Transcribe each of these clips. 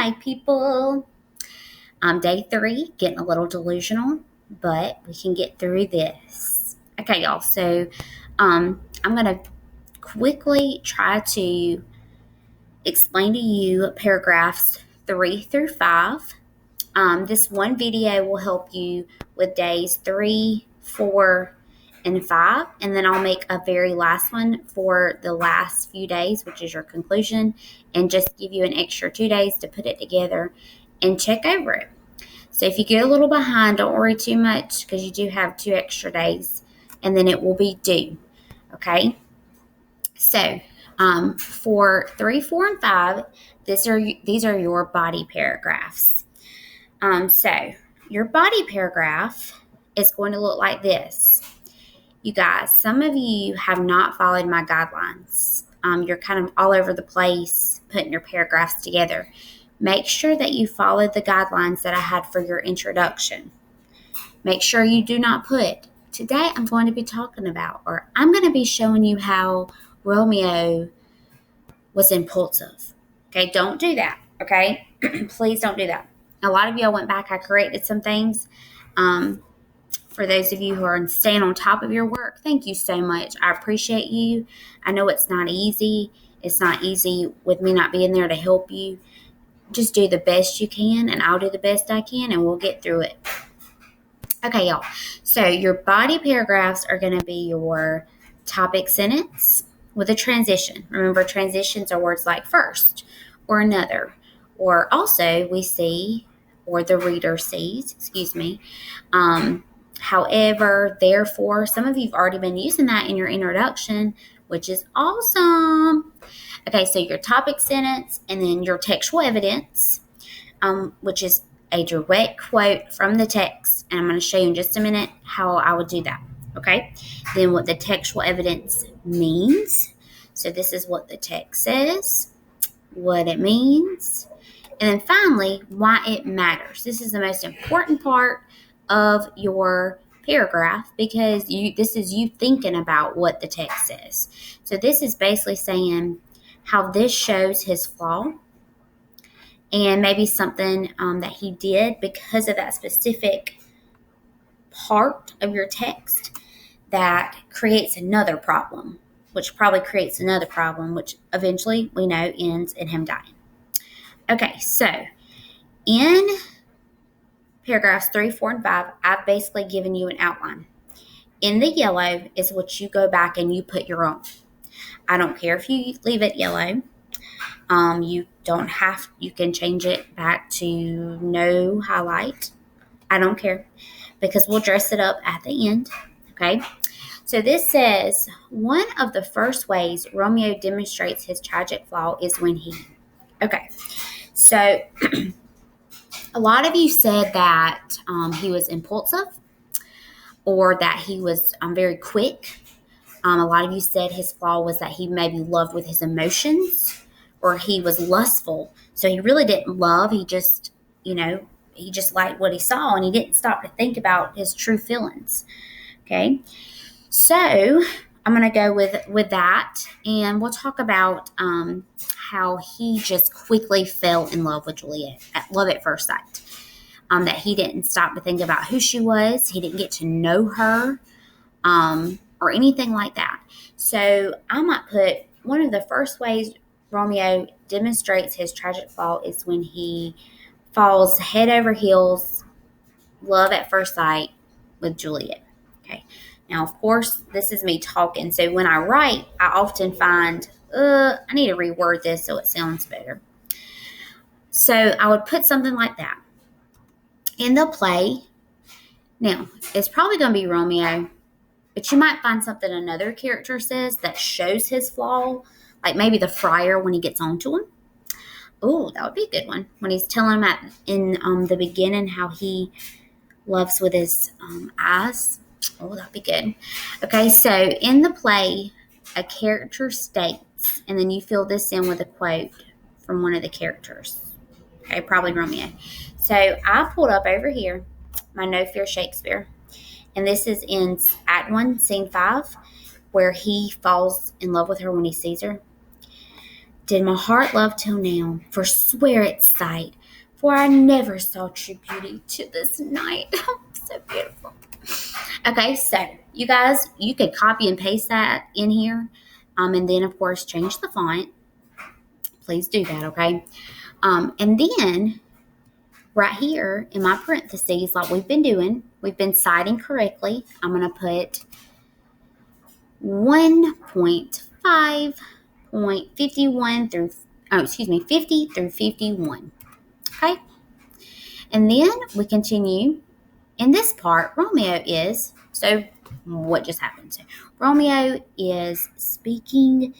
Hi, people. Day 3, getting a little delusional, but we can get through this. Okay, y'all. So, I'm going to quickly try to explain to you paragraphs 3 through 5. This one video will help you with days 3, 4, and 5, and then I'll make a very last one for the last few days, which is your conclusion, and just give you an extra 2 days to put it together and check over it. So if you get a little behind, don't worry too much because you do have 2 extra days, and then it will be due. Okay? So for 3, 4, and 5, these are your body paragraphs. So your body paragraph is going to look like this. You guys, some of you have not followed my guidelines. You're kind of all over the place putting your paragraphs together. Make sure that you follow the guidelines that I had for your introduction. Make sure you do not put, today I'm going to be talking about, or I'm going to be showing you how Romeo was impulsive. Okay, don't do that. Okay, please don't do that. A lot of y'all went back. I corrected some things. For those of you who are staying on top of your work, thank you so much. I appreciate you. I know it's not easy. It's not easy with me not being there to help you. Just do the best you can, and I'll do the best I can, and we'll get through it. Okay, y'all. So your body paragraphs are going to be your topic sentence with a transition. Remember, transitions are words like first or another, or also we see, or the reader sees, however, therefore. Some of you have already been using that in your introduction, which is awesome. Okay, so your topic sentence and then your textual evidence, which is a direct quote from the text. And I'm going to show you in just a minute how I would do that. Okay, then what the textual evidence means. So this is what the text says, what it means, and then finally, why it matters. This is the most important part of your paragraph because this is you thinking about what the text says. So this is basically saying how this shows his flaw and maybe something that he did because of that specific part of your text that creates another problem, which probably creates another problem, which eventually we know ends in him dying. Okay, so in paragraphs 3, 4, and 5, I've basically given you an outline. In the yellow is what you go back and you put your own. I don't care if you leave it yellow. You don't have, you can change it back to no highlight. I don't care because we'll dress it up at the end. Okay. So this says, one of the first ways Romeo demonstrates his tragic flaw is when he, okay. So a lot of you said that he was impulsive or that he was very quick. A lot of you said his flaw was that he maybe loved with his emotions or he was lustful. So he really didn't love. He just, he just liked what he saw and he didn't stop to think about his true feelings. Okay. So I'm going to go with that, and we'll talk about how he just quickly fell in love with Juliet, at love at first sight. That he didn't stop to think about who she was. He didn't get to know her or anything like that. So I might put one of the first ways Romeo demonstrates his tragic flaw is when he falls head over heels, love at first sight with Juliet. Okay. Now, of course, this is me talking. So when I write, I often find, I need to reword this so it sounds better. So I would put something like that. In the play, now, it's probably going to be Romeo, but you might find something another character says that shows his flaw, like maybe the friar when he gets onto him. Oh, that would be a good one. When he's telling him in the beginning how he loves with his eyes. Oh, that'd be good. Okay, so in the play, a character states, and then you fill this in with a quote from one of the characters. Okay, probably Romeo. So I pulled up over here my No Fear Shakespeare, and this is in Act 1, Scene 5, where he falls in love with her when he sees her. did my heart love till now, for swear its sight, for I never saw true beauty to this night. So beautiful. Okay, so you guys, you could copy and paste that in here, and then of course change the font. Please do that, okay? And then right here in my parentheses, like we've been doing, we've been citing correctly. I'm going to put 1.5.51 through, 50 through 51. Okay? And then we continue. In this part, Romeo is, so what just happened? So Romeo is speaking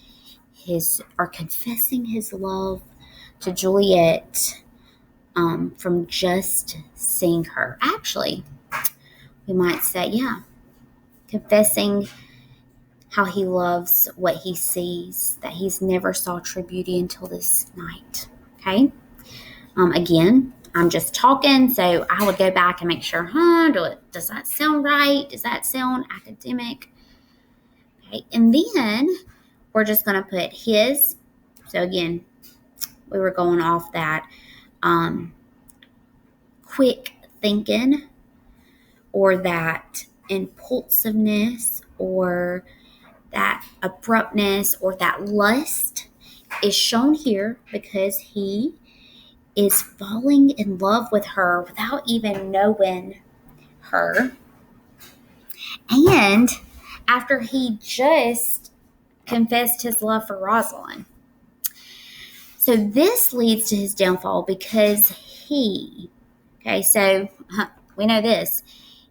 confessing his love to Juliet from just seeing her. Actually, we might say, confessing how he loves what he sees, that he's never saw true beauty until this night. Okay? Again, I'm just talking, so I would go back and make sure, does that sound right? Does that sound academic? Okay, and then we're just going to put his. So again, we were going off that quick thinking, or that impulsiveness, or that abruptness, or that lust is shown here because he is falling in love with her without even knowing her. And after he just confessed his love for Rosalind. So this leads to his downfall because we know this,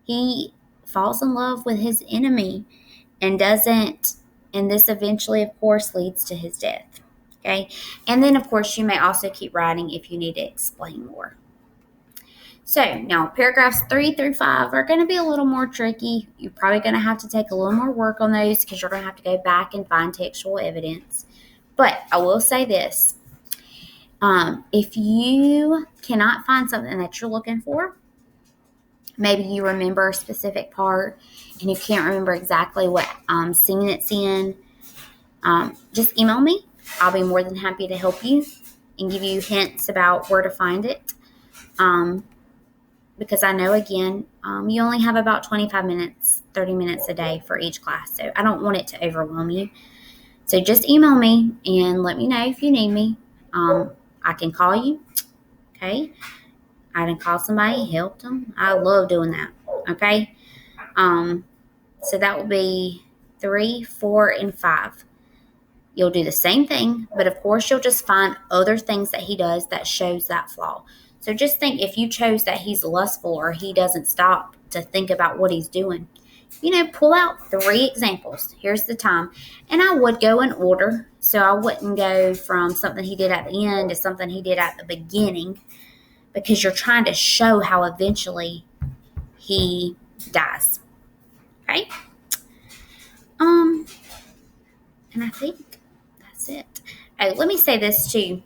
he falls in love with his enemy and this eventually, of course, leads to his death. Okay, and then, of course, you may also keep writing if you need to explain more. So now paragraphs 3 through 5 are going to be a little more tricky. You're probably going to have to take a little more work on those because you're going to have to go back and find textual evidence. But I will say this. If you cannot find something that you're looking for, maybe you remember a specific part and you can't remember exactly what scene it's in, just email me. I'll be more than happy to help you and give you hints about where to find it. Because I know, again, you only have about 25 minutes, 30 minutes a day for each class. So I don't want it to overwhelm you. So just email me and let me know if you need me. I can call you. Okay. I can call somebody, help them. I love doing that. Okay. So that will be 3, 4, and 5. You'll do the same thing, but of course you'll just find other things that he does that shows that flaw. So just think, if you chose that he's lustful or he doesn't stop to think about what he's doing, pull out 3 examples. Here's the time. And I would go in order. So I wouldn't go from something he did at the end to something he did at the beginning, because you're trying to show how eventually he dies. Okay? And I think that's it. Oh, let me say this too.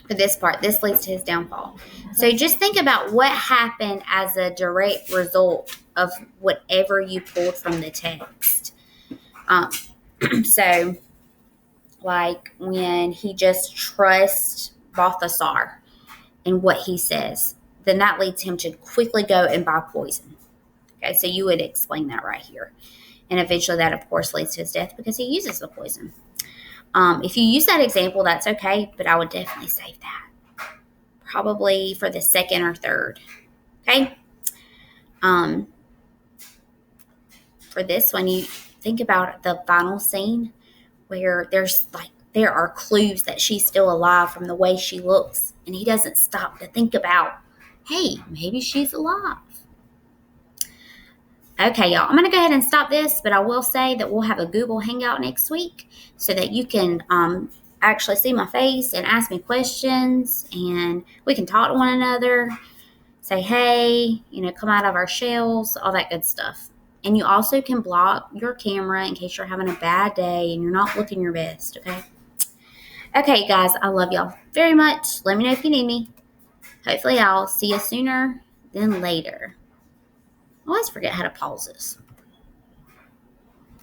For this part, this leads to his downfall. So just think about what happened as a direct result of whatever you pulled from the text. So, like when he just trusts Balthasar and what he says, then that leads him to quickly go and buy poison. Okay, so you would explain that right here. And eventually that, of course, leads to his death because he uses the poison. If you use that example, that's okay, but I would definitely save that. Probably for the second or third. Okay? For this one, you think about the final scene where there are clues that she's still alive from the way she looks, and he doesn't stop to think about, hey, maybe she's alive. Okay, y'all, I'm going to go ahead and stop this, but I will say that we'll have a Google Hangout next week so that you can actually see my face and ask me questions, and we can talk to one another, say, hey, come out of our shells, all that good stuff. And you also can block your camera in case you're having a bad day and you're not looking your best, okay? Okay, guys, I love y'all very much. Let me know if you need me. Hopefully I'll see you sooner than later. I always forget how to pause this.